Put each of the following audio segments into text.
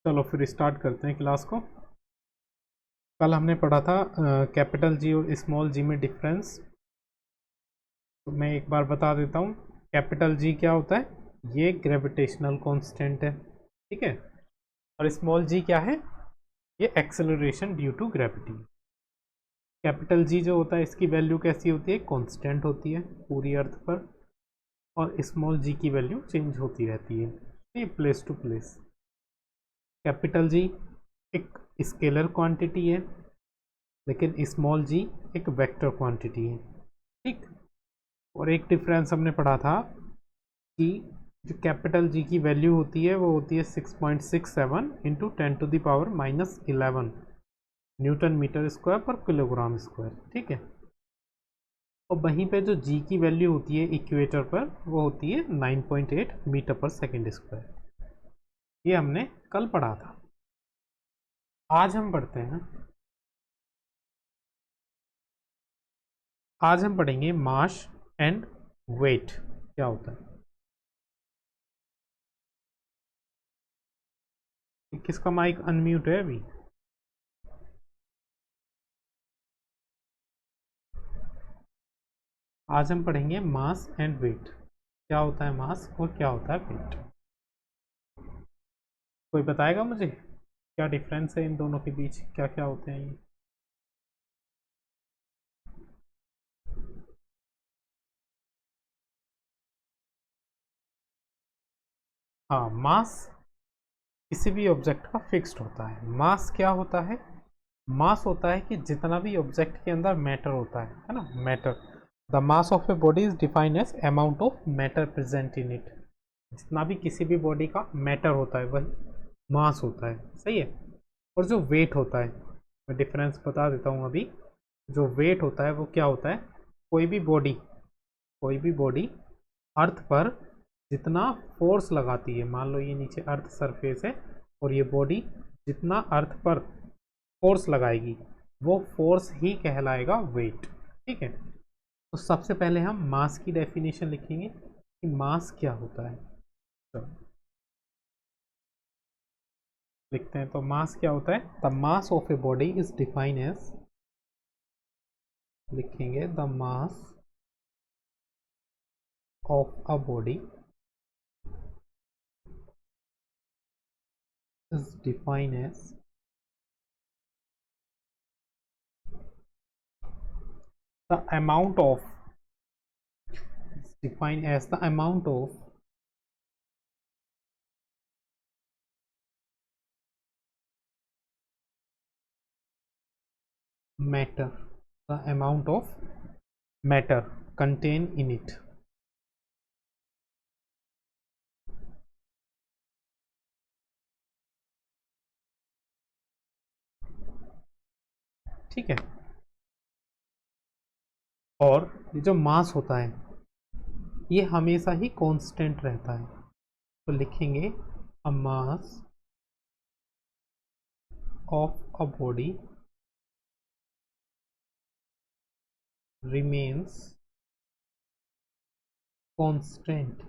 चलो फिर स्टार्ट करते हैं क्लास को। कल हमने पढ़ा था कैपिटल जी और स्मॉल जी में डिफरेंस। तो मैं एक बार बता देता हूँ। कैपिटल जी क्या होता है, ये ग्रेविटेशनल कांस्टेंट है, ठीक है। और स्मॉल जी क्या है, ये acceleration due to gravity. Capital G जो होता है इसकी वैल्यू कैसी होती है, कांस्टेंट होती है पूरी अर्थ पर। और स्मॉल जी की वैल्यू चेंज होती रहती है, ये place to place. Capital G एक स्केलर क्वांटिटी है, लेकिन स्मॉल जी एक वेक्टर क्वांटिटी है, ठीक। और एक डिफरेंस हमने पढ़ा था कि जो कैपिटल जी की वैल्यू होती है वो होती है 6.67 इंटू 10⁻11 न्यूटन मीटर स्क्वायर पर किलोग्राम स्क्वायर, ठीक है। और वहीं पे जो जी की वैल्यू होती है इक्वेटर पर वो होती है 9.8 मीटर पर सेकेंड स्क्वायर। ये हमने कल पढ़ा था। आज हम पढ़ते हैं, आज हम पढ़ेंगे मास एंड वेट क्या होता है। किसका माइक अनम्यूट है अभी? आज हम पढ़ेंगे मास एंड वेट, क्या होता है मास और क्या होता है वेट। कोई बताएगा मुझे क्या डिफरेंस है इन दोनों के बीच, क्या क्या होते हैं ये? हाँ, मास किसी भी ऑब्जेक्ट का फिक्स्ड होता है। मास क्या होता है, मास होता है कि जितना भी ऑब्जेक्ट के अंदर मैटर होता है ना, matter. The mass of a body is defined as amount of matter present in it. जितना भी किसी भी बॉडी का मैटर होता है वही मास होता है, सही है। और जो वेट होता है, मैं डिफरेंस बता देता हूँ अभी। जो वेट होता है वो क्या होता है, कोई भी बॉडी, कोई भी बॉडी अर्थ पर जितना फोर्स लगाती है, मान लो ये नीचे अर्थ सरफेस है और ये बॉडी जितना अर्थ पर फोर्स लगाएगी वो फोर्स ही कहलाएगा वेट, ठीक है। तो सबसे पहले हम मास की डेफिनेशन लिखेंगे कि मास क्या होता है। तो लिखते हैं, तो मास क्या होता है, the mass of a body is define as, लिखेंगे the mass of a body is defined as the amount of, is defined as the amount of matter, the amount of matter contained in it, ठीक है। और ये जो मास होता है ये हमेशा ही कांस्टेंट रहता है, तो लिखेंगे a mass of a body remains constant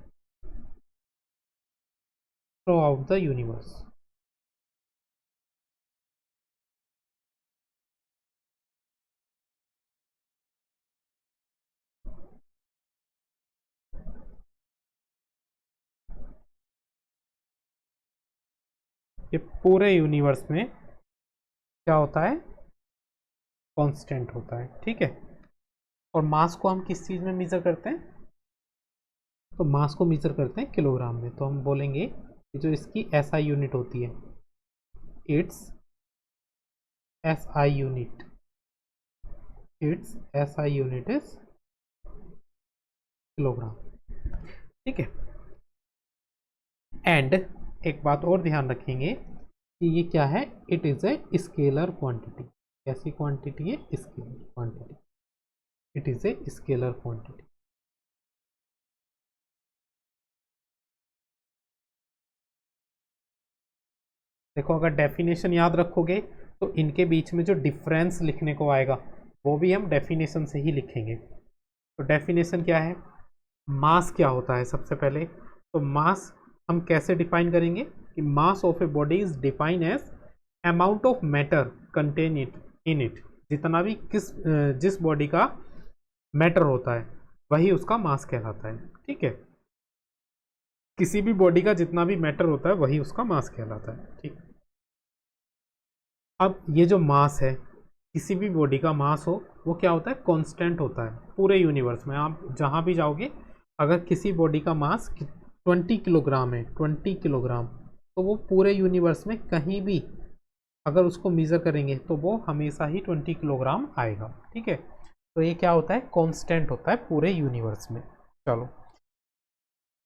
throughout the universe। ये पूरे यूनिवर्स में क्या होता है, कांस्टेंट होता है, ठीक है। और मास को हम किस चीज़ में मेजर करते हैं, तो मास को मेजर करते हैं किलोग्राम में। तो हम बोलेंगे कि जो इसकी एसआई यूनिट होती है, it's SI unit, it's SI unit is kilogram, ठीक है। एंड एक बात और ध्यान रखेंगे कि ये क्या है, it is a scalar quantity. कैसी क्वांटिटी है, scalar quantity, it is a scalar quantity. देखो अगर डेफिनेशन याद रखोगे तो इनके बीच में जो डिफरेंस लिखने को आएगा वो भी हम डेफिनेशन से ही लिखेंगे। तो डेफिनेशन क्या है, मास क्या होता है सबसे पहले, तो मास हम कैसे डिफाइन करेंगे कि mass of a body is define as amount of matter content it in it. जितना भी जिस बॉडी का मैटर होता है वही उसका मास कहलाता है। ठीक है, किसी भी बॉडी का जितना भी मैटर होता है वही उसका मास कहलाता है। ठीक, अब ये जो मास है, किसी भी बॉडी का मास हो वो क्या होता है, कांस्टेंट होता है। पूरे यूनिवर्स में आप जहाँ भी जाओगे, अगर किसी बॉडी का मास 20 किलोग्राम है, 20 किलोग्राम, तो वो पूरे यूनिवर्स में कहीं भी अगर उसको मेज़र करेंगे तो वो हमेशा ही 20 किलोग्राम आएगा। ठीक है, तो ये क्या होता है, कांस्टेंट होता है पूरे यूनिवर्स में। चलो,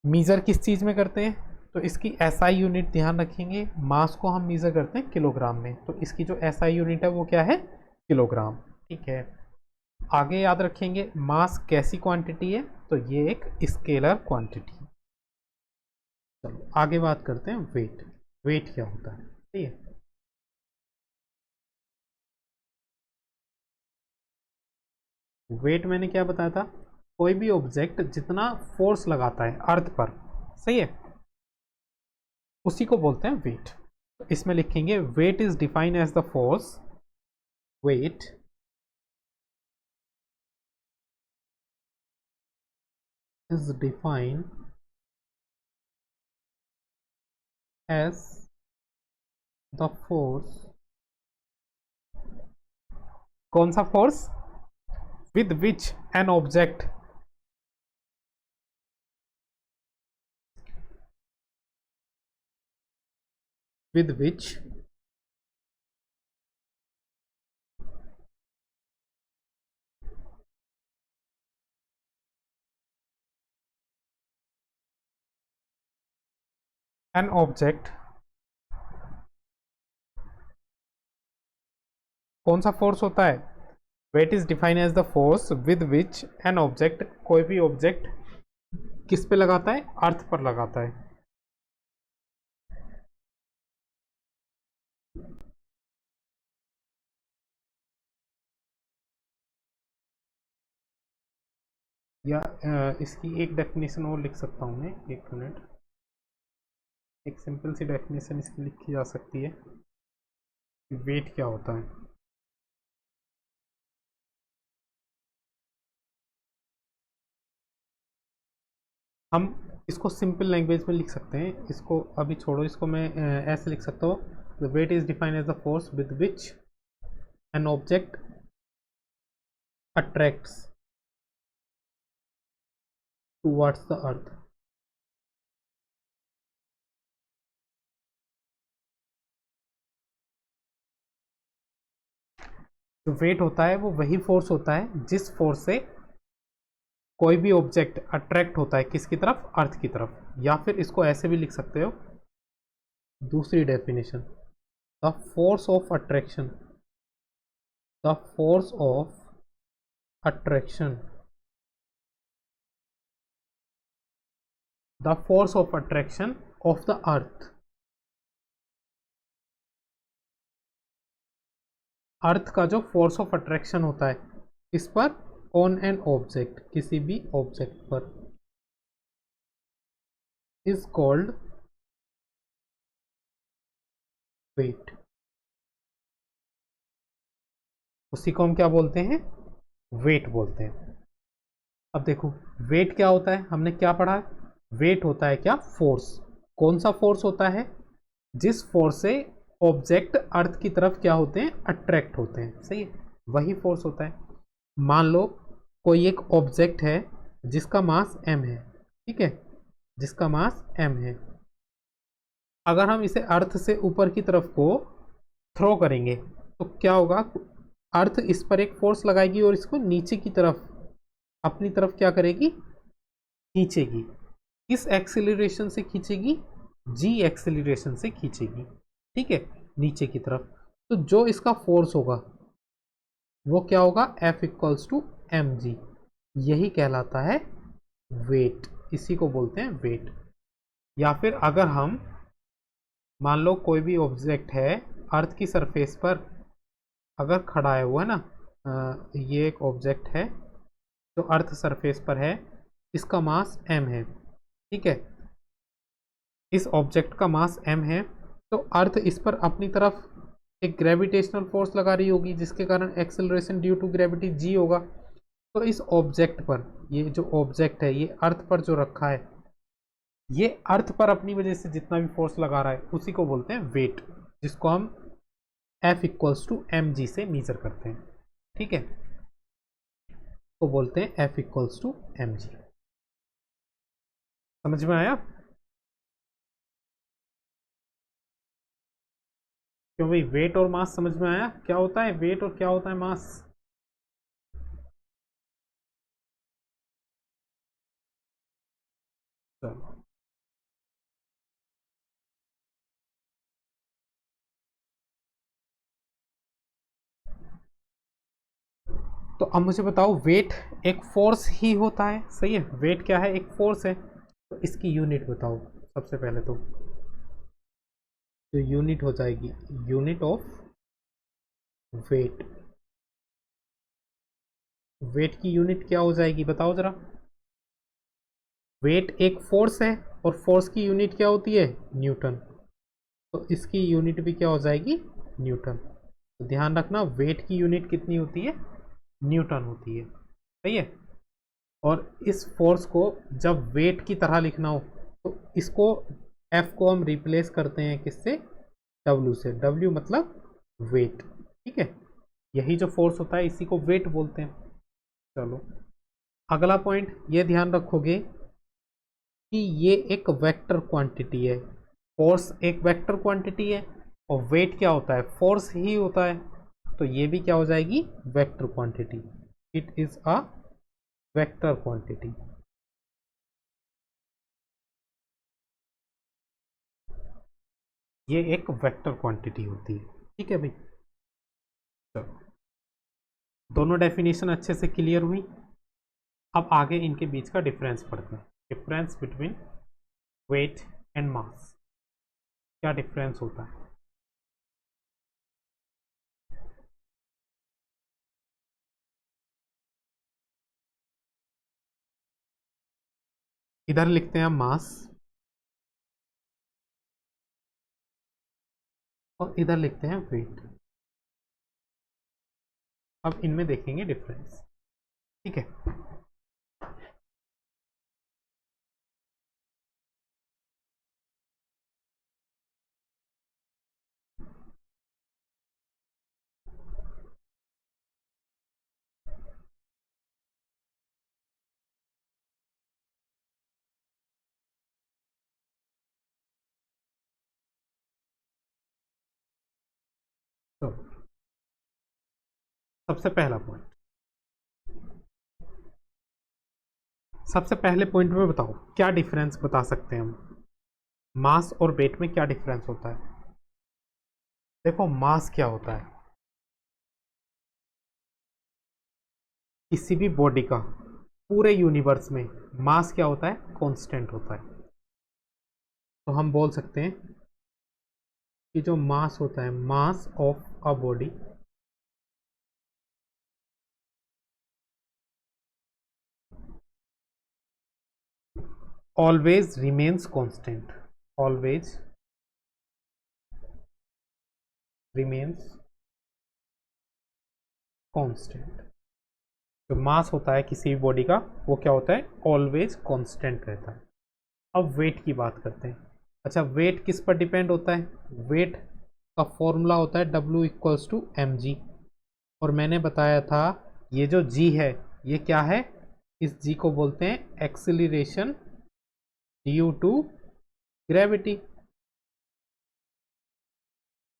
मेज़र किस चीज़ में करते हैं, तो इसकी एसआई यूनिट ध्यान रखेंगे। मास को हम मेज़र करते हैं किलोग्राम में, तो इसकी जो एसआई यूनिट है वो क्या है, किलोग्राम। ठीक है, आगे याद रखेंगे मास कैसी क्वांटिटी है, तो ये एक स्केलर क्वांटिटी है। चलो आगे बात करते हैं वेट। वेट क्या होता है, ठीक है। वेट मैंने क्या बताया था, कोई भी ऑब्जेक्ट जितना फोर्स लगाता है अर्थ पर, सही है, उसी को बोलते हैं वेट। तो इसमें लिखेंगे weight is defined as the force, weight is defined as the force, कौन सा force, with which an object with which an object, कौन सा फोर्स होता है, weight is defined as the force with which an object, कोई भी object किस पे लगाता है, अर्थ पर लगाता है। या इसकी एक डेफिनेशन और लिख सकता हूँ मैं, एक मिनट, एक सिंपल सी डेफिनेशन इसकी लिखी जा सकती है कि वेट क्या होता है। हम इसको सिंपल लैंग्वेज में लिख सकते हैं, इसको अभी छोड़ो, इसको मैं ऐसे लिख सकता हूँ, the weight is defined as the force with which an object attracts towards the earth. जो वेट होता है वो वही फोर्स होता है जिस फोर्स से कोई भी ऑब्जेक्ट अट्रैक्ट होता है किसकी तरफ, अर्थ की तरफ। या फिर इसको ऐसे भी लिख सकते हो, दूसरी definition, the force of attraction, the force of attraction, the force of attraction of the earth. Earth का जो फोर्स ऑफ अट्रैक्शन होता है इस पर, ऑन एन ऑब्जेक्ट, किसी भी ऑब्जेक्ट पर, इज कॉल्ड वेट। उसी को हम क्या बोलते हैं, वेट बोलते हैं। अब देखो वेट क्या होता है, हमने क्या पढ़ा, वेट होता है क्या, फोर्स। कौन सा फोर्स होता है, जिस फोर्स से ऑब्जेक्ट अर्थ की तरफ क्या होते हैं, अट्रैक्ट होते हैं, सही है, वही फोर्स होता है। मान लो कोई एक ऑब्जेक्ट है जिसका मास m है, ठीक है, जिसका मास m है, अगर हम इसे अर्थ से ऊपर की तरफ को थ्रो करेंगे तो क्या होगा, अर्थ इस पर एक फोर्स लगाएगी और इसको नीचे की तरफ अपनी तरफ क्या करेगी, खींचेगी। किस एक्सेलरेशन से खींचेगी, g एक्सेलरेशन से खींचेगी, ठीक है, नीचे की तरफ। तो जो इसका फोर्स होगा वो क्या होगा, F equals to m g, यही कहलाता है वेट, इसी को बोलते हैं वेट। या फिर अगर हम मान लो कोई भी ऑब्जेक्ट है अर्थ की सरफेस पर अगर खड़ा है, हुआ ना, ये एक ऑब्जेक्ट है जो अर्थ सरफेस पर है, इसका मास m है, ठीक है, इस ऑब्जेक्ट का मास m है, तो अर्थ इस पर अपनी तरफ एक ग्रेविटेशनल फोर्स लगा रही होगी जिसके कारण acceleration due to gravity g होगा। तो इस ऑब्जेक्ट पर, ये जो ऑब्जेक्ट है ये अर्थ पर जो रखा है, ये अर्थ पर अपनी वजह से जितना भी फोर्स लगा रहा है उसी को बोलते हैं वेट, जिसको हम F इक्वल्स टू mg से मेजर करते हैं। ठीक है, तो बोलते हैं F इक्वल्स टू mg। समझ में आया? क्यों भाई, वेट और मास समझ में आया? क्या होता है वेट और क्या होता है मास? चलो, तो अब मुझे बताओ, वेट एक फोर्स ही होता है, सही है? वेट क्या है? एक फोर्स है। तो इसकी यूनिट बताओ सबसे पहले। तो जो यूनिट हो जाएगी, यूनिट ऑफ वेट, वेट की यूनिट क्या हो जाएगी बताओ जरा। वेट एक फोर्स है और फोर्स की यूनिट क्या होती है? न्यूटन। तो इसकी यूनिट भी क्या हो जाएगी? न्यूटन। तो ध्यान रखना, वेट की यूनिट कितनी होती है? न्यूटन होती है, सही है? और इस फोर्स को जब वेट की तरह लिखना हो तो इसको, F को हम रिप्लेस करते हैं किससे? W से। W मतलब वेट। ठीक है, यही जो फोर्स होता है इसी को वेट बोलते हैं। चलो, अगला पॉइंट ये ध्यान रखोगे कि ये एक वेक्टर क्वांटिटी है। फोर्स एक वेक्टर क्वांटिटी है और वेट क्या होता है? फोर्स ही होता है। तो ये भी क्या हो जाएगी? Vector quantity. It is a vector quantity. ये एक वेक्टर क्वांटिटी होती है। ठीक है भाई, चलो, दोनों डेफिनेशन अच्छे से क्लियर हुई। अब आगे इनके बीच का डिफरेंस पढ़ते हैं। Difference between weight and mass, क्या डिफरेंस होता है? इधर लिखते हैं मास और इधर लिखते हैं वेट। अब इनमें देखेंगे डिफरेंस। ठीक है, तो सबसे पहला पॉइंट, सबसे पहले पॉइंट में बताओ क्या डिफरेंस बता सकते हैं हम? मास और वेट में क्या डिफरेंस होता है? देखो, मास क्या होता है? किसी भी बॉडी का पूरे यूनिवर्स में मास क्या होता है? कांस्टेंट होता है। तो हम बोल सकते हैं कि जो मास होता है, मास of a body, always remains constant, always remains constant. जो मास होता है किसी भी बॉडी का, वो क्या होता है? ऑलवेज कांस्टेंट रहता है। अब वेट की बात करते हैं। अच्छा, वेट किस पर डिपेंड होता है? वेट का फॉर्मूला होता है W इक्वल्स टू mg। और मैंने बताया था ये जो g है ये क्या है? इस g को बोलते हैं एक्सीलरेशन ड्यू टू ग्रेविटी।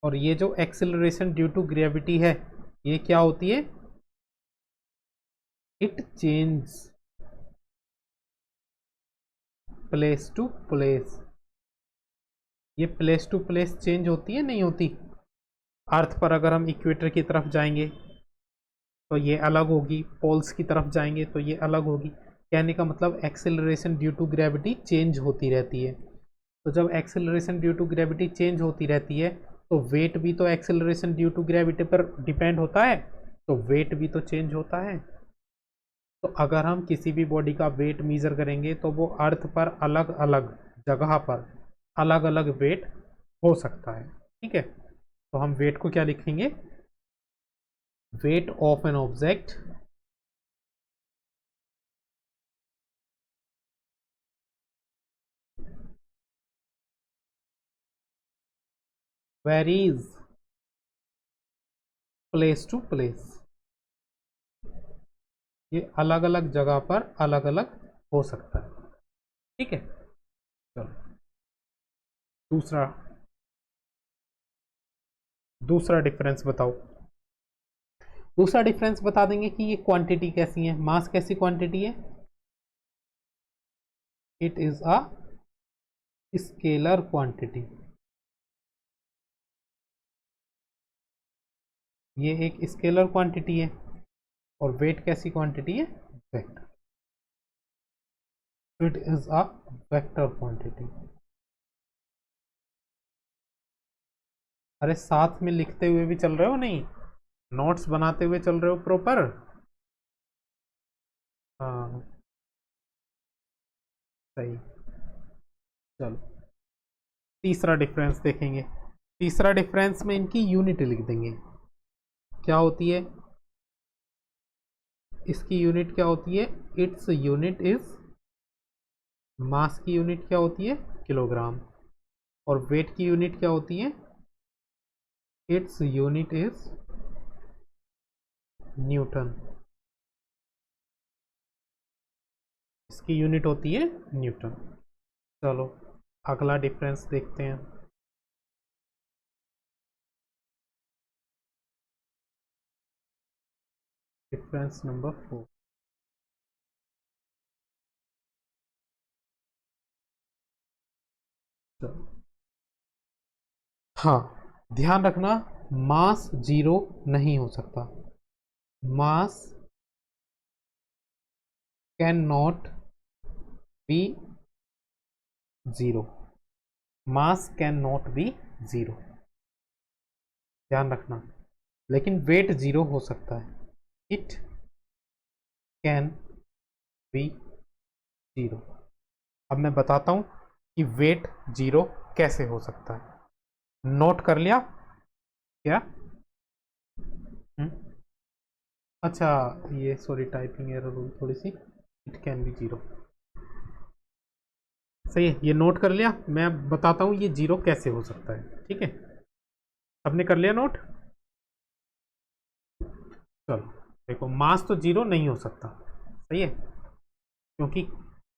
और ये जो एक्सीलरेशन ड्यू टू ग्रेविटी है ये क्या होती है? It change place to place. ये प्लेस टू प्लेस चेंज होती है, नहीं होती? अर्थ पर अगर हम इक्वेटर की तरफ जाएंगे तो ये अलग होगी, पोल्स की तरफ जाएंगे तो ये अलग होगी। कहने का मतलब acceleration due to gravity change होती रहती है। तो जब acceleration due to gravity change होती रहती है तो वेट भी तो एक्सेलरेशन ड्यू टू ग्रेविटी पर डिपेंड होता है, तो वेट भी तो चेंज होता है। तो अगर हम किसी भी बॉडी का वेट मेजर करेंगे तो वो अर्थ पर अलग अलग जगह पर अलग अलग वेट हो सकता है। ठीक है, तो हम वेट को क्या लिखेंगे, weight of an object varies place to place, ये अलग अलग जगह पर अलग अलग हो सकता है। ठीक है, चलो दूसरा दूसरा डिफरेंस बताओ। दूसरा डिफरेंस बता देंगे कि ये क्वांटिटी कैसी है, मास कैसी क्वांटिटी है, it is a scalar quantity, ये एक स्केलर क्वांटिटी है। और वेट कैसी क्वांटिटी है, vector, it is a vector quantity. अरे साथ में लिखते हुए भी चल रहे हो, नहीं नोट्स बनाते हुए चल रहे हो प्रॉपर। हाँ सही, चलो तीसरा डिफरेंस देखेंगे। तीसरा डिफरेंस में इनकी यूनिट लिख देंगे, क्या होती है इसकी यूनिट, क्या होती है, इट्स यूनिट इज, मास की यूनिट क्या होती है, किलोग्राम, और वेट की यूनिट क्या होती है, इट्स यूनिट इज न्यूटन, इसकी यूनिट होती है न्यूटन। चलो अगला डिफरेंस देखते हैं। डिफरेंस नंबर 4, चलो हाँ ध्यान रखना, मास जीरो नहीं हो सकता, मास can not be zero, mass can not be zero, ध्यान रखना। लेकिन वेट जीरो हो सकता है, इट कैन बी जीरो। अब मैं बताता हूं कि वेट जीरो कैसे हो सकता है, नोट कर लिया क्या? हुँ? अच्छा, ये सॉरी टाइपिंग एरर थोड़ी सी, इट कैन बी जीरो, सही है, ये नोट कर लिया। मैं बताता हूँ ये जीरो कैसे हो सकता है। ठीक है, सबने कर लिया नोट, चलो देखो, मास तो जीरो नहीं हो सकता, सही है, क्योंकि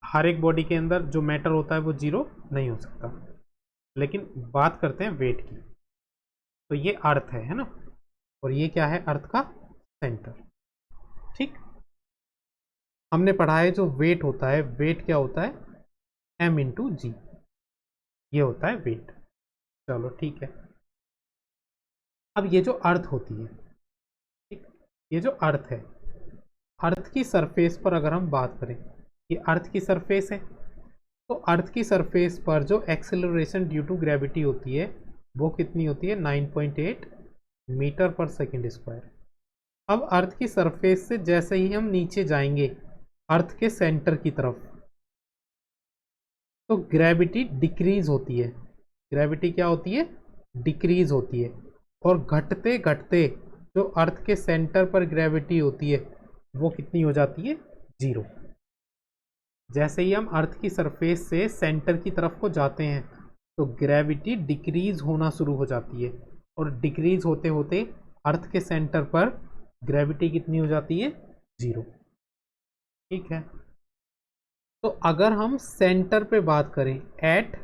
हर एक बॉडी के अंदर जो मैटर होता है वो जीरो नहीं हो सकता। लेकिन बात करते हैं वेट की, तो ये अर्थ है ना, और ये क्या है, अर्थ का सेंटर। ठीक, हमने पढ़ा है जो वेट होता है, वेट क्या होता है, एम इंटू जी, ये होता है वेट। चलो ठीक है, अब ये जो अर्थ होती है, ठीक, ये जो अर्थ है, अर्थ की सरफेस पर अगर हम बात करें, ये अर्थ की सरफेस है, तो अर्थ की सरफेस पर जो एक्सेलरेशन ड्यू टू ग्रेविटी होती है वो कितनी होती है, 9.8 मीटर पर सेकेंड स्क्वायर। अब अर्थ की सरफेस से जैसे ही हम नीचे जाएंगे अर्थ के सेंटर की तरफ, तो ग्रेविटी डिक्रीज होती है, ग्रेविटी क्या होती है, डिक्रीज होती है, और घटते घटते जो अर्थ के सेंटर पर ग्रेविटी होती है वो कितनी हो जाती है, जीरो। जैसे ही हम अर्थ की सरफेस से सेंटर की तरफ को जाते हैं तो ग्रेविटी डिक्रीज होना शुरू हो जाती है, और डिक्रीज होते होते अर्थ के सेंटर पर ग्रेविटी कितनी हो जाती है, जीरो। ठीक है, तो अगर हम सेंटर पे बात करें, एट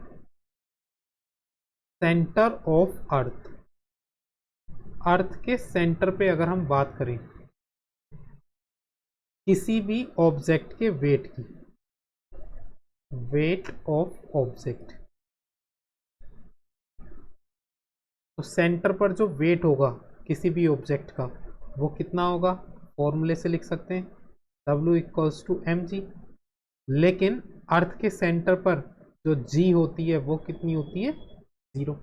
सेंटर ऑफ अर्थ, अर्थ के सेंटर पे अगर हम बात करें किसी भी ऑब्जेक्ट के वेट की, वेट ऑफ ऑब्जेक्ट, तो सेंटर पर जो वेट होगा किसी भी ऑब्जेक्ट का वो कितना होगा, फॉर्मूले से लिख सकते हैं, W equals to m g. लेकिन अर्थ के सेंटर पर जो जी होती है वो कितनी होती है, zero,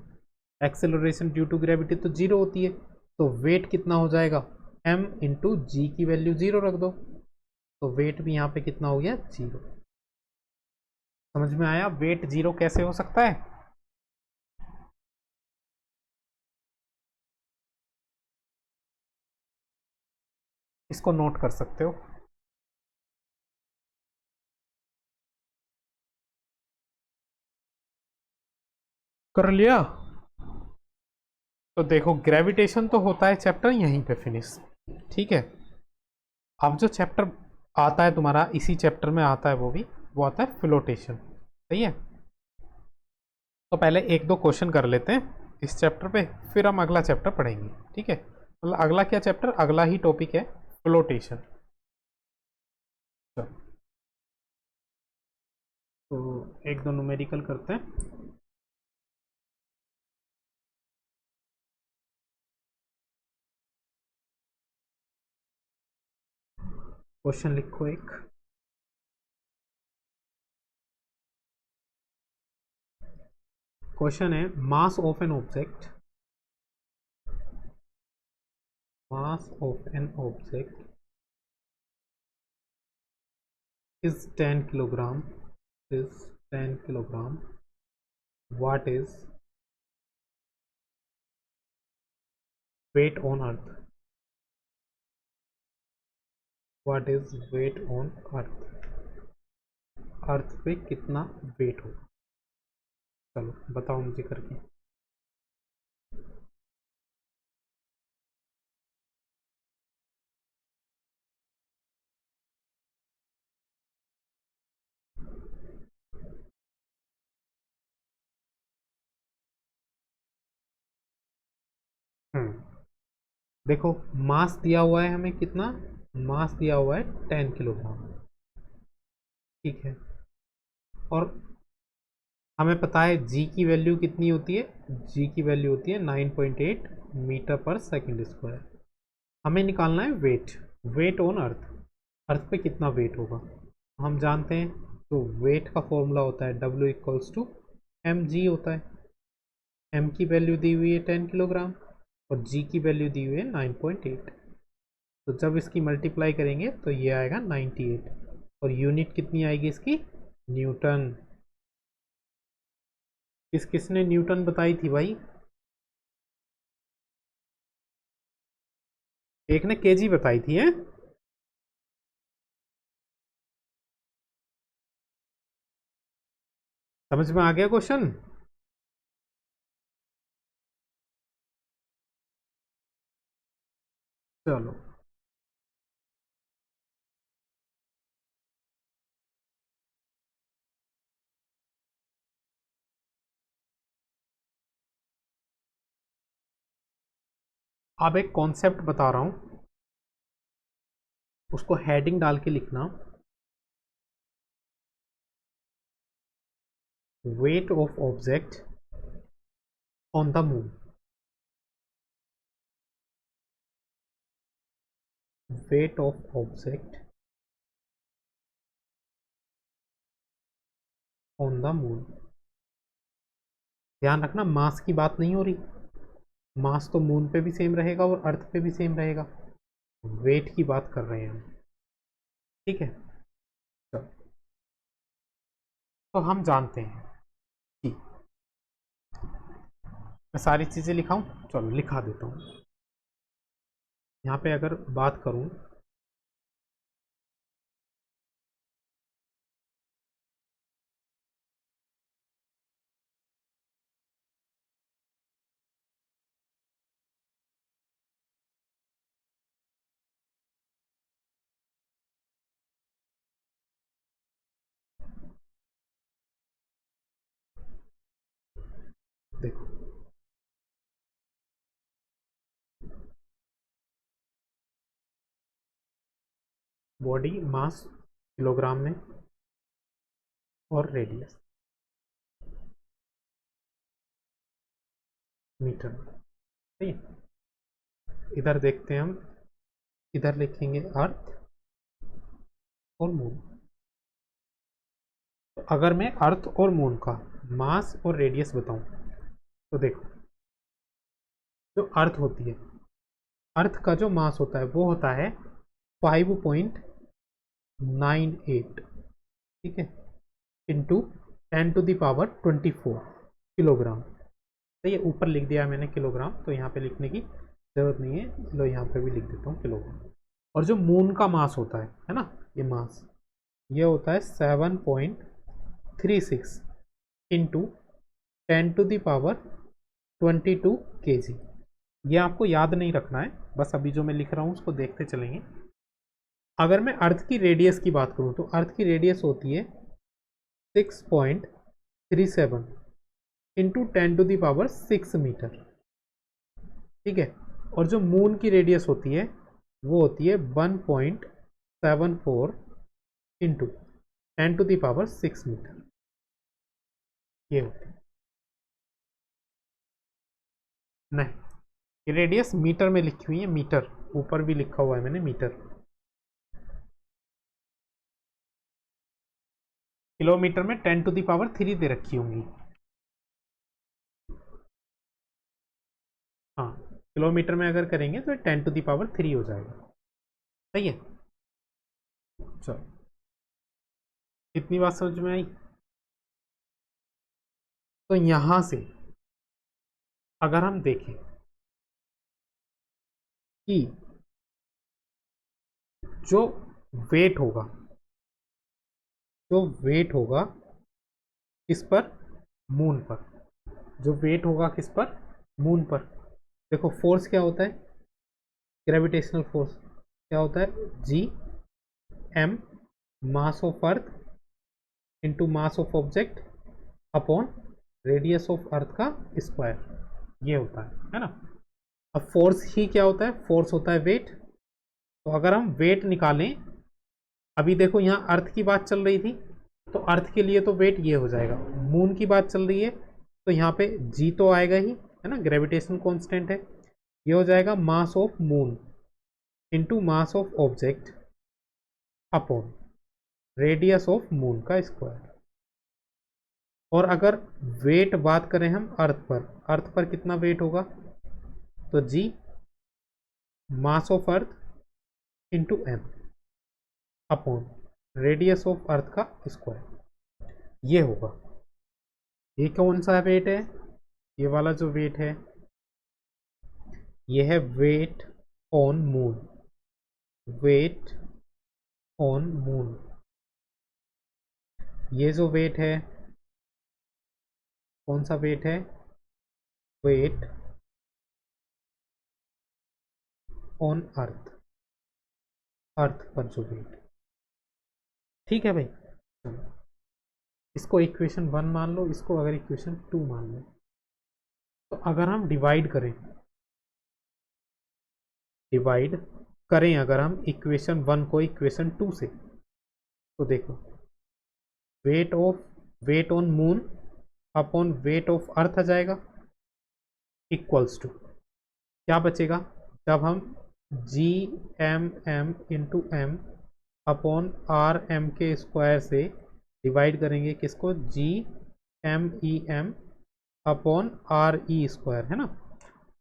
acceleration due to gravity तो जीरो होती है, तो वेट कितना हो जाएगा, m इंटू जी की वैल्यू जीरो रख दो, तो वेट भी यहाँ पे कितना हो गया, जीरो। समझ में आया वेट जीरो कैसे हो सकता है? इसको नोट कर सकते हो। कर लिया। तो देखो ग्रेविटेशन तो होता है चैप्टर यहीं पे फिनिश। ठीक है, अब जो चैप्टर आता है तुम्हारा इसी चैप्टर में आता है, वो आता है फ्लोटेशन। सही है, तो पहले एक दो क्वेश्चन कर लेते हैं इस चैप्टर पे, फिर हम अगला चैप्टर पढ़ेंगे। ठीक है, मतलब अगला क्या चैप्टर, अगला ही टॉपिक है फ्लोटेशन। तो एक दो न्यूमेरिकल करते हैं। क्वेश्चन लिखो एक। क्वेश्चन है mass of an object, mass of an object is 10 kilogram, is 10 kilogram. What is weight on earth? What is weight on earth? अर्थ पे कितना वेट होगा? चलो बताओ मुझे करके। देखो मास दिया हुआ है हमें कितना, मास दिया हुआ है 10 किलोग्राम। ठीक है, और हमें पता है जी की वैल्यू कितनी होती है, जी की वैल्यू होती है 9.8 मीटर पर सेकंड स्क्वायर। हमें निकालना है वेट, वेट ऑन अर्थ, अर्थ पे कितना वेट होगा। हम जानते हैं तो वेट का फॉर्मूला होता है W equals to m g होता है। एम की वैल्यू दी हुई है 10 किलोग्राम और जी की वैल्यू दी हुई है 9.8। तो जब इसकी मल्टीप्लाई करेंगे तो ये आएगा 98 और यूनिट कितनी आएगी इसकी, न्यूटन। किसने न्यूटन बताई थी भाई, एक ने केजी बताई थी है। समझ में आ गया क्वेश्चन। चलो अब एक कॉन्सेप्ट बता रहा हूं, उसको हेडिंग डाल के लिखना, weight of object on the moon. Weight of object on the moon. ध्यान रखना मास की बात नहीं हो रही, मास तो मून पे भी सेम रहेगा और अर्थ पे भी सेम रहेगा, वेट की बात कर रहे हैं हम। ठीक है, तो हम जानते हैं कि मैं सारी चीज़ें लिखाऊं, चलो लिखा देता हूं। यहाँ पे अगर बात करूं, देखो बॉडी मास किलोग्राम में और रेडियस मीटर में। ठीक है, इधर देखते हैं हम, इधर लिखेंगे अर्थ और मून। तो अगर मैं अर्थ और मून का मास और रेडियस बताऊं तो देखो, जो अर्थ होती है, अर्थ का जो मास होता है वो होता है 5.98, ठीक है, इंटू 10⁻²4 किलोग्राम। तो ये ऊपर लिख दिया मैंने किलोग्राम, तो यहाँ पे लिखने की जरूरत नहीं है, लो यहाँ पे भी लिख देता हूँ किलोग्राम। और जो मून का मास होता है ना, ये मास ये होता है 7.36 इंटू 10⁻22 kg। ये आपको याद नहीं रखना है, बस अभी जो मैं लिख रहा हूँ उसको देखते चलेंगे। अगर मैं अर्थ की रेडियस की बात करूँ तो अर्थ की रेडियस होती है 6.37 इंटू 10⁻6 मीटर, ठीक है। और जो मून की रेडियस होती है वो होती है 1.74 इंटू 10⁻6 मीटर, ये होती है। नहीं, ये रेडियस मीटर में लिखी हुई है, मीटर ऊपर भी लिखा हुआ है मैंने मीटर। किलोमीटर में 10⁻3 दे रखी होंगी। हाँ, किलोमीटर में अगर करेंगे तो 10⁻3 हो जाएगा, सही है। चलो, इतनी बात समझ में आई। तो यहां से अगर हम देखें कि जो वेट होगा, जो वेट होगा किस पर, मून पर, जो वेट होगा किस पर, मून पर। देखो फोर्स क्या होता है, ग्रेविटेशनल फोर्स क्या होता है, G M mass of earth into mass of object upon radius of earth का स्क्वायर, ये होता है ना। अब फोर्स ही क्या होता है, फोर्स होता है वेट। तो अगर हम वेट निकालें, अभी देखो यहाँ अर्थ की बात चल रही थी, तो अर्थ के लिए तो वेट ये हो जाएगा। मून की बात चल रही है तो यहाँ पे जी तो आएगा ही, है ना, ग्रेविटेशन कांस्टेंट है। ये हो जाएगा मास of moon into mass of object upon radius of moon का स्क्वायर। और अगर वेट बात करें हम अर्थ पर कितना वेट होगा, तो G mass of earth into M upon radius of earth का स्क्वायर, ये होगा। ये कौन सा वेट है, ये वाला जो वेट है ये है weight on moon, weight on moon. ये जो वेट है कौन सा वेट है, वेट ऑन अर्थ, अर्थ पर जो वेट, ठीक है भाई। इसको इक्वेशन 1 मान लो, इसको अगर इक्वेशन 2 मान लो, तो अगर हम डिवाइड करें अगर हम इक्वेशन 1 को इक्वेशन 2 से, तो देखो weight on moon upon weight of earth आ जाएगा, इक्वल्स टू क्या बचेगा, जब हम G M into M upon R M के स्क्वायर से डिवाइड करेंगे किसको, G M E M upon R E square, है ना।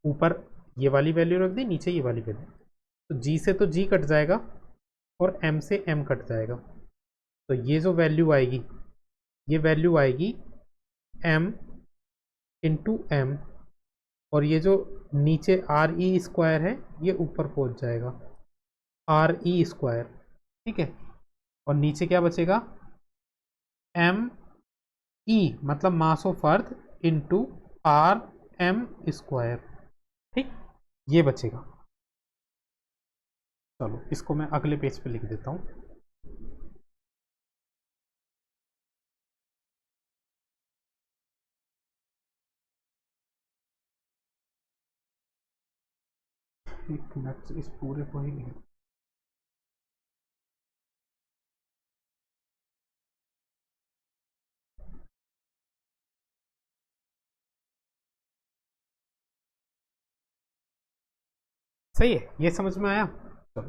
ऊपर ये वाली वैल्यू रख दी, नीचे ये वाली वैल्यू, तो जी से तो जी कट जाएगा और एम से एम कट जाएगा। तो ये जो वैल्यू आएगी, ये वैल्यू आएगी एम इंटू एम, और ये जो नीचे आर ई स्क्वायर है ये ऊपर पहुंच जाएगा आर ई स्क्वायर, ठीक है। और नीचे क्या बचेगा, एम ई मतलब mass of earth into R M square, ठीक, ये बचेगा। चलो इसको मैं अगले पेज पे लिख देता हूँ। एक मिनट, इस पूरे को ही लिख, सही है, ये समझ में आया। चलो,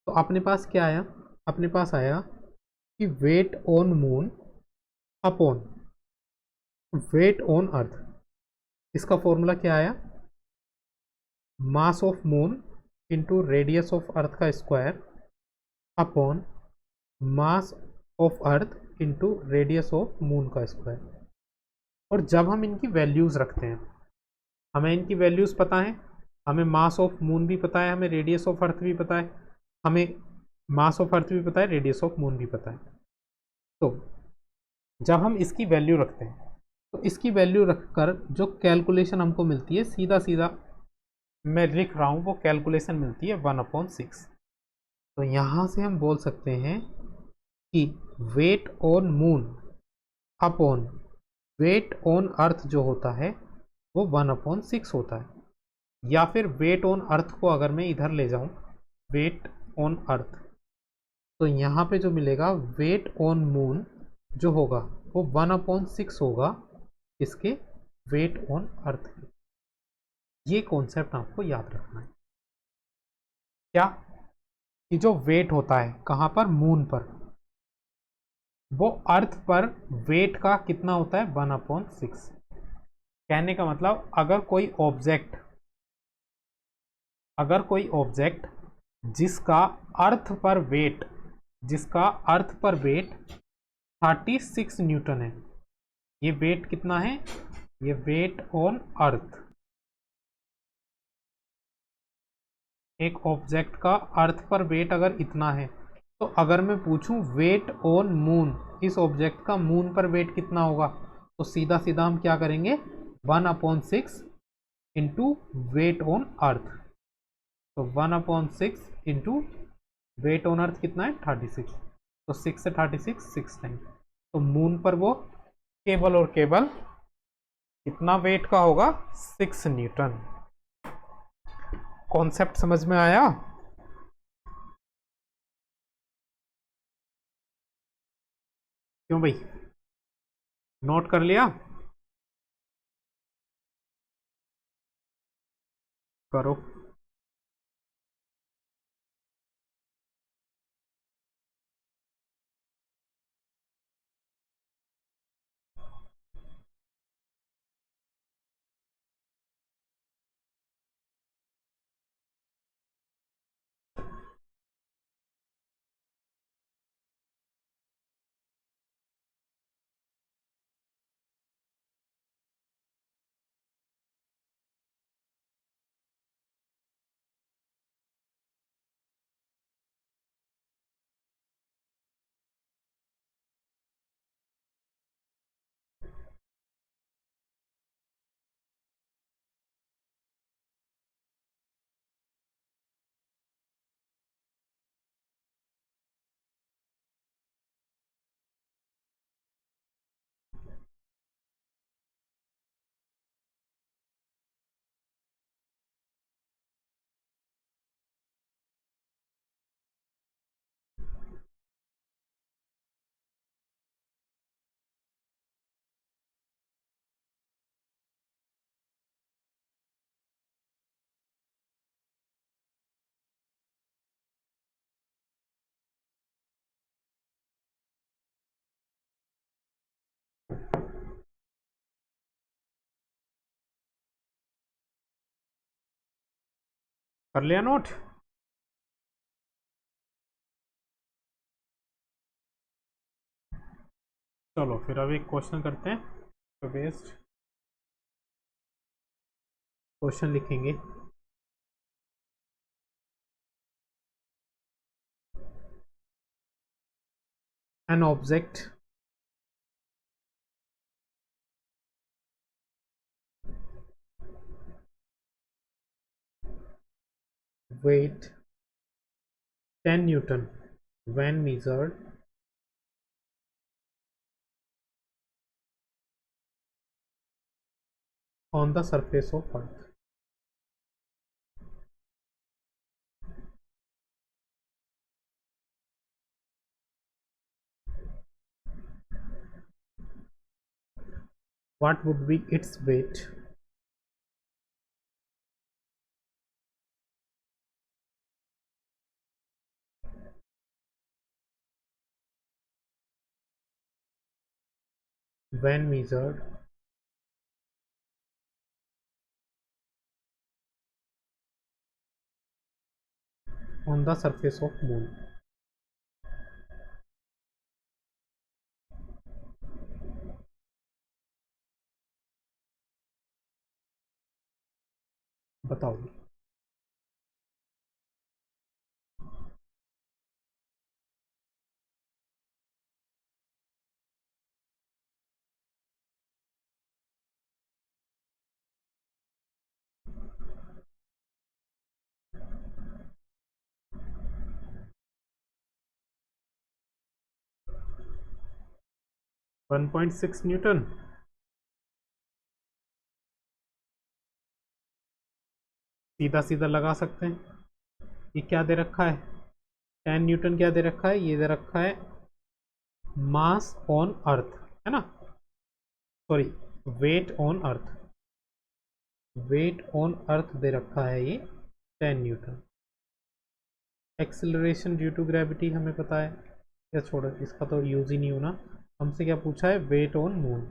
तो अपने पास क्या आया, अपने पास आया कि weight on moon upon weight on earth, इसका फॉर्मूला क्या आया, mass of moon into radius of earth का square upon mass of earth into radius of moon का स्क्वायर। और जब हम इनकी वैल्यूज़ रखते हैं, हमें इनकी वैल्यूज़ पता है, हमें मास ऑफ मून भी पता है, हमें रेडियस ऑफ अर्थ भी पता है, हमें मास ऑफ अर्थ भी पता है, रेडियस ऑफ मून भी पता है। तो जब हम इसकी वैल्यू रखते हैं तो इसकी वैल्यू रखकर जो कैलकुलेशन हमको मिलती है, सीधा सीधा मैं लिख रहा हूँ, वो कैलकुलेशन मिलती है 1/6। तो यहाँ से हम बोल सकते हैं कि weight on moon upon weight on earth जो होता है वो 1/6 होता है। या फिर वेट ऑन अर्थ को अगर मैं इधर ले जाऊं, वेट ऑन अर्थ, तो यहाँ पे जो मिलेगा वेट ऑन मून जो होगा वो 1/6 होगा इसके वेट ऑन अर्थ के। ये कॉन्सेप्ट आपको याद रखना है। क्या कि जो वेट होता है कहाँ पर, मून पर, वो अर्थ पर वेट का कितना होता है, 1/6। कहने का मतलब अगर कोई ऑब्जेक्ट जिसका अर्थ पर वेट जिसका अर्थ पर वेट 36 न्यूटन है, ये वेट कितना है, ये वेट ऑन अर्थ। एक ऑब्जेक्ट का अर्थ पर वेट अगर इतना है, तो अगर मैं पूछूं वेट ऑन मून, इस ऑब्जेक्ट का मून पर वेट कितना होगा, तो सीधा सीधा हम क्या करेंगे, 1/6 इंटू वेट ऑन अर्थ। तो 1/6 इंटू वेट ऑन अर्थ कितना है, 36। तो 6 से 36 6 टाइम। तो मून पर वो केवल और केवल कितना वेट का होगा, 6 न्यूटन। कॉन्सेप्ट समझ में आया? क्यों भाई, नोट कर लिया? करो। कर लिया नोट? चलो फिर अब एक क्वेश्चन करते हैं। तो बेस्ड क्वेश्चन लिखेंगे। An object weight 10 Newton when measured on the surface of Earth. What would be its weight? When measured on the surface of Moon? बताओ। 1.6 न्यूटन। सीधा सीधा लगा सकते हैं। ये क्या दे रखा है? 10 न्यूटन क्या दे रखा है? ये दे रखा है मास ऑन अर्थ, है ना, sorry, weight on earth. Weight on earth दे रखा है ये 10 newton. Acceleration due to gravity हमें पता है, या छोड़ो, इसका तो यूज ही नहीं होना। हमसे क्या पूछा है? Weight on moon.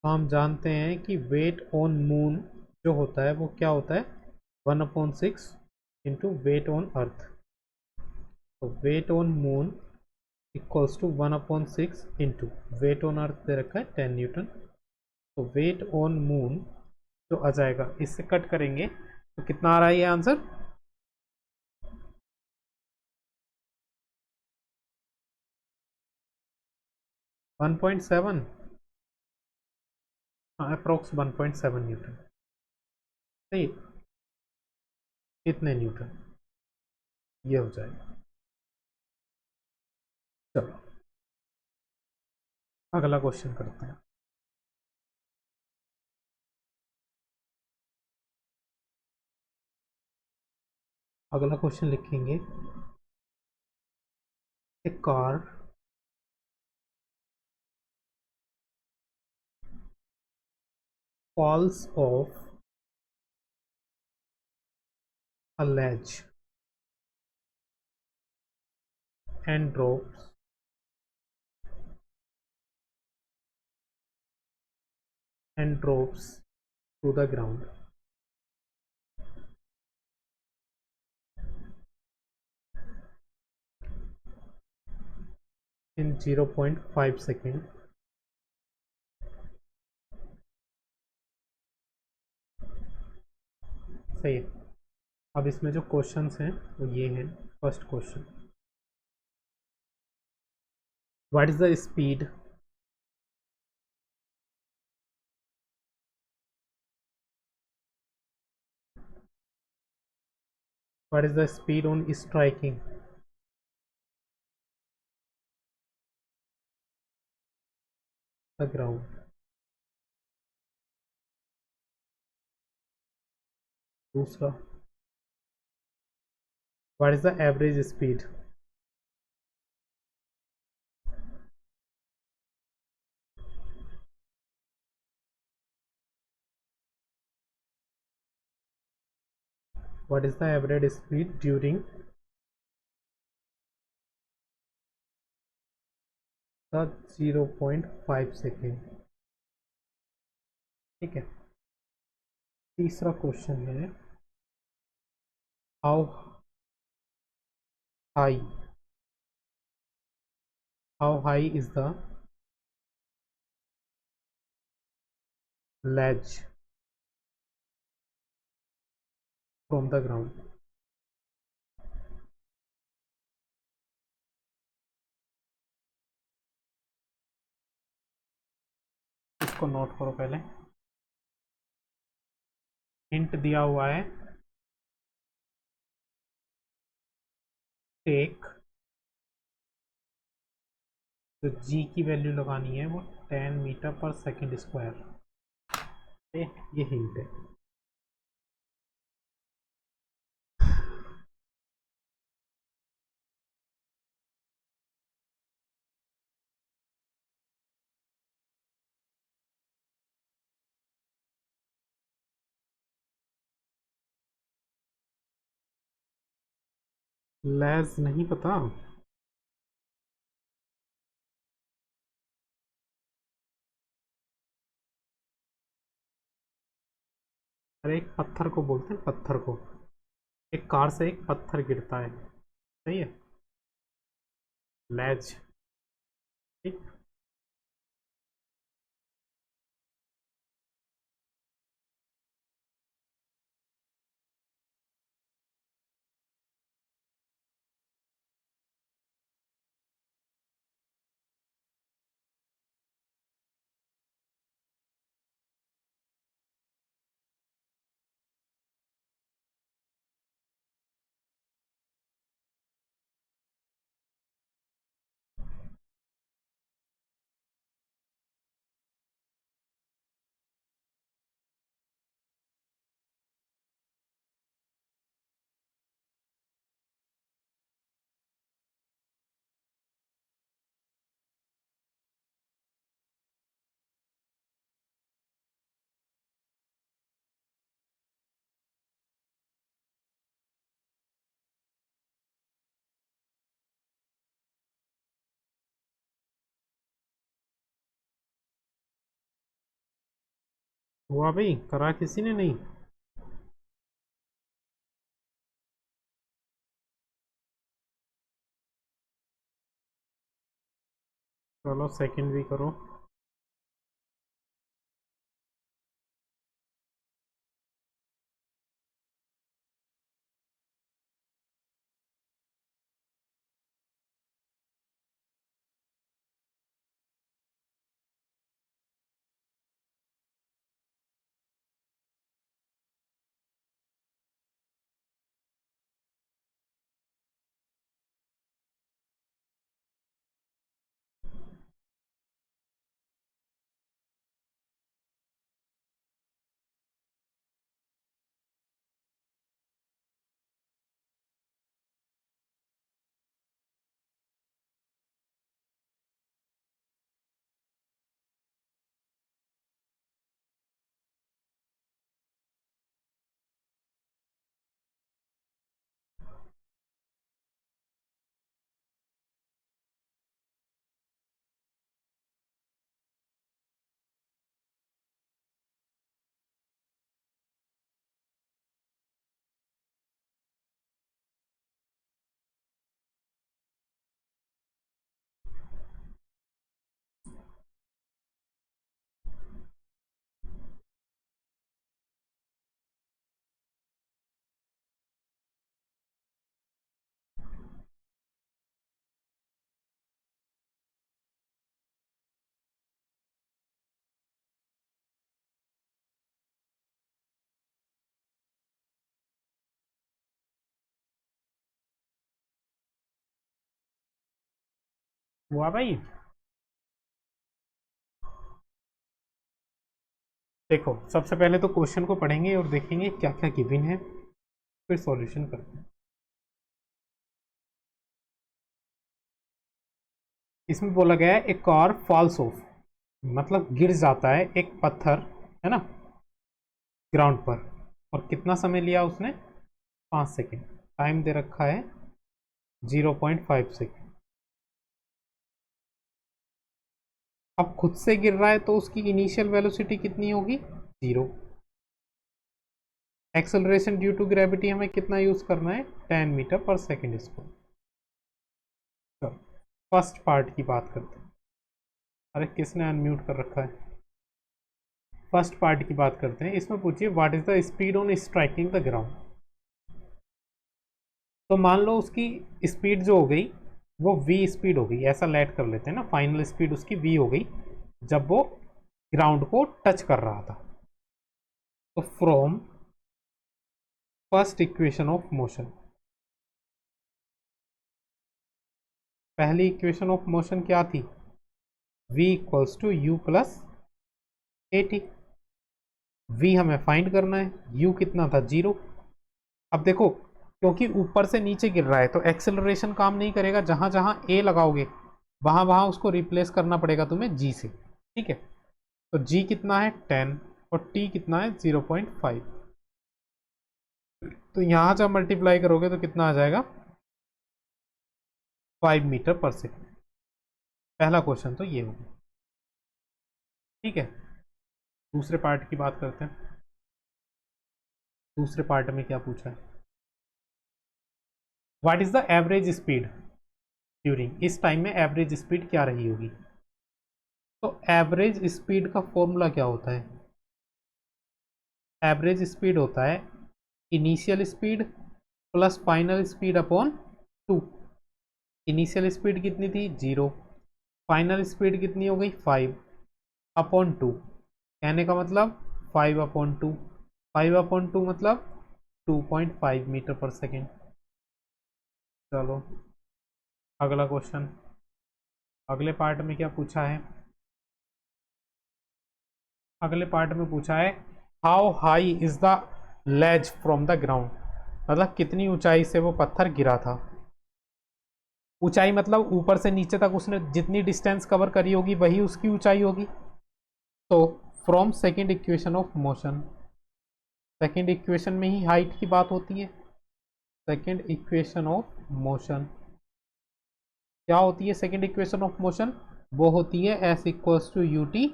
तो हम जानते हैं कि वेट ऑन मून जो होता है वो क्या होता है? 1/6 इंटू वेट ऑन अर्थ। तो weight on moon equals to 1/6 into weight on earth दे रखा है 10 न्यूटन। तो वेट ऑन मून जो आ जाएगा, इससे कट करेंगे तो कितना आ रहा है ये आंसर? 1.7। हाँ, अप्रोक्स 1.7 न्यूटन। सही, कितने न्यूटन ये हो जाएगा। चलो अगला क्वेश्चन करते हैं। अगला क्वेश्चन लिखेंगे, ए car falls off a ledge and drops to the ground in 0.5 seconds. सही है। अब इसमें जो क्वेश्चंस हैं वो ये हैं। First question, what is the speed what is the speed on striking the ground? दूसरा, what is the average speed? What is the average speed during the 0.5 second? ठीक है। तीसरा क्वेश्चन है, how high how high is the ledge from the ground? इसको note करो पहले। Hint दिया हुआ है, टेक, तो जी की वैल्यू लगानी है वो 10 मीटर पर सेकेंड स्क्वायर। ये हिंट है। लैज नहीं पता? अरे एक पत्थर को बोलते हैं, पत्थर को। एक कार से एक पत्थर गिरता है, सही है, लैज। ठीक। हुआ भाई, करा किसी ने नहीं? चलो सेकंड भी करो। हुआ भाई। देखो सबसे पहले तो क्वेश्चन को पढ़ेंगे और देखेंगे क्या क्या गिवन है, फिर सॉल्यूशन करते हैं। इसमें बोला गया है एक कार फॉल्स ऑफ, मतलब गिर जाता है एक पत्थर, है ना, ग्राउंड पर। और कितना समय लिया उसने? 5 सेकेंड। टाइम दे रखा है 0.5 सेकेंड। अब खुद से गिर रहा है तो उसकी इनिशियल वेलोसिटी कितनी होगी? 0। एक्सेलरेशन ड्यू टू ग्रेविटी हमें कितना यूज करना है? 10 मीटर पर सेकेंड स्क्वायर। चलो फर्स्ट पार्ट की बात करते हैं। अरे किसने अनम्यूट कर रखा है? फर्स्ट पार्ट की बात करते हैं। इसमें पूछिए what is the speed on striking the ground. तो मान लो उसकी स्पीड जो हो गई वो v स्पीड हो गई, ऐसा लेट कर लेते हैं ना, फाइनल स्पीड उसकी v हो गई जब वो ग्राउंड को टच कर रहा था। तो from first equation of motion, पहली इक्वेशन ऑफ मोशन क्या थी? v equals to u plus a t. v हमें फाइंड करना है, u कितना था? 0। अब देखो क्योंकि ऊपर से नीचे गिर रहा है तो एक्सेलरेशन काम नहीं करेगा, जहां जहां a लगाओगे वहां वहां उसको रिप्लेस करना पड़ेगा तुम्हें g से, ठीक है। तो g कितना है? 10 और t कितना है? 0.5। तो यहां जब मल्टीप्लाई करोगे तो कितना आ जाएगा? 5 मीटर पर सेकेंड। पहला क्वेश्चन तो ये होगा, ठीक है। दूसरे पार्ट की बात करते हैं। दूसरे पार्ट में क्या पूछा है? What is the average speed during, इस टाइम में एवरेज स्पीड क्या रही होगी? तो एवरेज स्पीड का फॉर्मूला क्या होता है? एवरेज स्पीड होता है initial speed plus final speed upon 2। Initial speed कितनी थी? 0। फाइनल स्पीड कितनी हो गई? 5 अपॉन 2। कहने का मतलब 5 अपॉन 2, 5 अपॉन 2 मतलब 2.5 मीटर पर सेकेंड। चलो अगला क्वेश्चन। अगले पार्ट में क्या पूछा है? अगले पार्ट में पूछा है how high is the ledge from the ground, मतलब कितनी ऊंचाई से वो पत्थर गिरा था। ऊंचाई मतलब ऊपर से नीचे तक उसने जितनी डिस्टेंस कवर करी होगी वही उसकी ऊंचाई होगी। तो from second equation of motion, second equation में ही हाइट की बात होती है। सेकेंड इक्वेशन ऑफ मोशन क्या होती है? सेकेंड इक्वेशन ऑफ मोशन वो होती है s equals to u t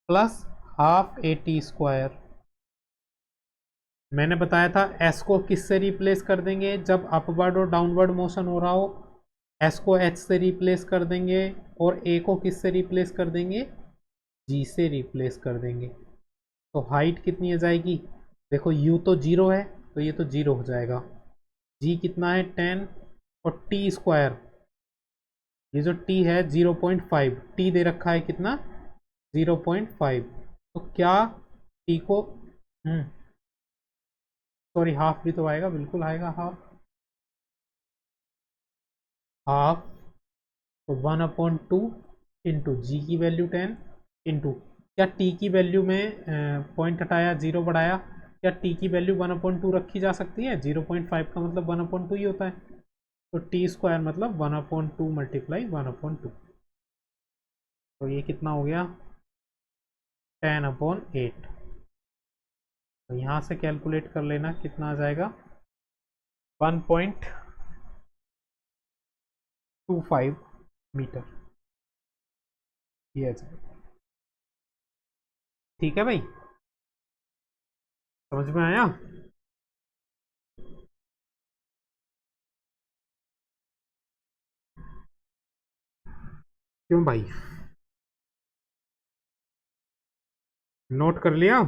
plus half a t square. मैंने बताया था एस को किससे रिप्लेस कर देंगे जब अपवर्ड और डाउनवर्ड मोशन हो रहा हो, एस को एच से रिप्लेस कर देंगे और ए को किससे रिप्लेस कर देंगे, जी से रिप्लेस कर देंगे। तो हाइट कितनी आ जाएगी, देखो यू तो जीरो है तो ये तो जीरो हो जाएगा, जी कितना है 10 और टी स्क्वायर, ये जो टी है 0.5, टी दे रखा है कितना 0.5, तो क्या टी को सॉरी हाफ भी तो आएगा, बिल्कुल आएगा हाफ, हाफ तो 1/2 इंटू जी की वैल्यू 10 इंटू, क्या टी की वैल्यू में पॉइंट हटाया जीरो बढ़ाया, क्या टी की वैल्यू 1/2 रखी जा सकती है, 0.5 का मतलब 1/2 ही होता है, तो टी स्क्वायर मतलब 1/2 मल्टीप्लाई 1/2, तो ये कितना हो गया 10/8। तो यहाँ से कैलकुलेट कर लेना कितना आ जाएगा 1.25 मीटर, ये आ जाएगा। ठीक है भाई, समझ में आया। क्यों भाई, नोट कर लिया।